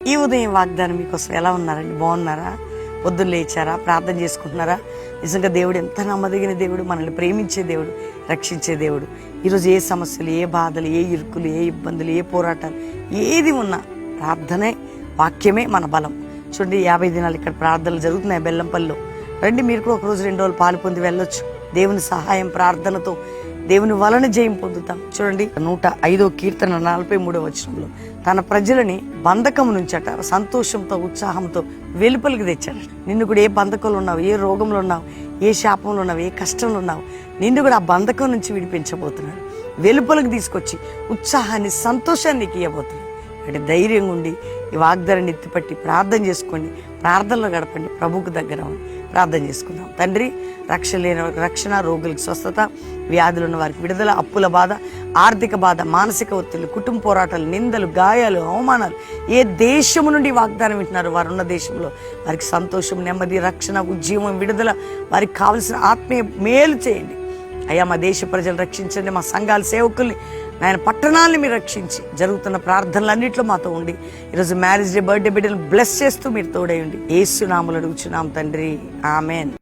ఈ ఉదయం వాగ్దానం మీకోసం ఎలా ఉన్నారండి? బాగున్నారా? పొద్దున్న లేచారా? ప్రార్థన చేసుకుంటున్నారా? నిజంగా దేవుడు ఎంత నమ్మదగిన దేవుడు, మనల్ని ప్రేమించే దేవుడు, రక్షించే దేవుడు. ఈరోజు ఏ సమస్యలు, ఏ బాధలు, ఏ ఇరుకులు, ఏ ఇబ్బందులు, ఏ పోరాటాలు ఏది ఉన్నా ప్రార్థనే, వాక్యమే మన బలం. చూడండి, 50 దినాలు ఇక్కడ ప్రార్థనలు జరుగుతున్నాయి బెల్లంపల్లిలో. రండి, మీరు కూడా 1 రోజు 2 రోజులు పాలు పొంది వెళ్ళొచ్చు. దేవుని సహాయం, ప్రార్థనతో దేవుని వలన జయం పొందుతాం. చూడండి, 105వ కీర్తన 43వ వచనంలో తన ప్రజలని బంధకం నుంచట సంతోషంతో, ఉత్సాహంతో వెలుపలికి తెచ్చాడు. నిన్ను కూడా ఏ బంధకంలో ఉన్నావు, ఏ రోగంలో ఉన్నావు, ఏ శాపంలో ఉన్నావు, ఏ కష్టంలో ఉన్నావు, నిన్ను కూడా ఆ బంధకం నుంచి విడిపించబోతున్నాడు. వెలుపలికి తీసుకొచ్చి ఉత్సాహాన్ని, సంతోషాన్ని నీకు ఇవ్వబోతున్నాడు. అంటే ధైర్యంగా ఉండి ఈ వాగ్దానాన్ని ఎత్తిపట్టి ప్రార్థన చేసుకోండి. ప్రార్థనలో గడపండి. ప్రభువుకు దగ్గర ప్రార్థన చేసుకుందాం. తండ్రి, రక్షణ లేని వారికి రక్షణ, రోగులకు స్వస్థత, వ్యాధులు ఉన్న వారికి విడుదల, అప్పుల బాధ, ఆర్థిక బాధ, మానసిక ఒత్తిళ్లు, కుటుంబ పోరాటాలు, నిందలు, గాయాలు, అవమానాలు ఏ దేశము నుండి వాగ్దానం వింటున్నారు వారు ఉన్న దేశంలో వారికి సంతోషం, నెమ్మది, రక్షణ, ఉద్యమం, విడుదల, వారికి కావలసిన ఆత్మీయ మేలు చేయండి. అయ్యా, మా దేశ ప్రజలు రక్షించండి. మా సంఘాల సేవకుల్ని, నాయన పట్టణాలని మీరు రక్షించి జరుగుతున్న ప్రార్థనలన్నింటిలో మాతో ఉండి ఈరోజు మ్యారేజ్ డే, బర్త్డే బిడ్డలు బ్లెస్ చేస్తూ మీరు తోడై ఉండి యేసు నామములో అడుగుచున్నాం తండ్రి, ఆమెన్.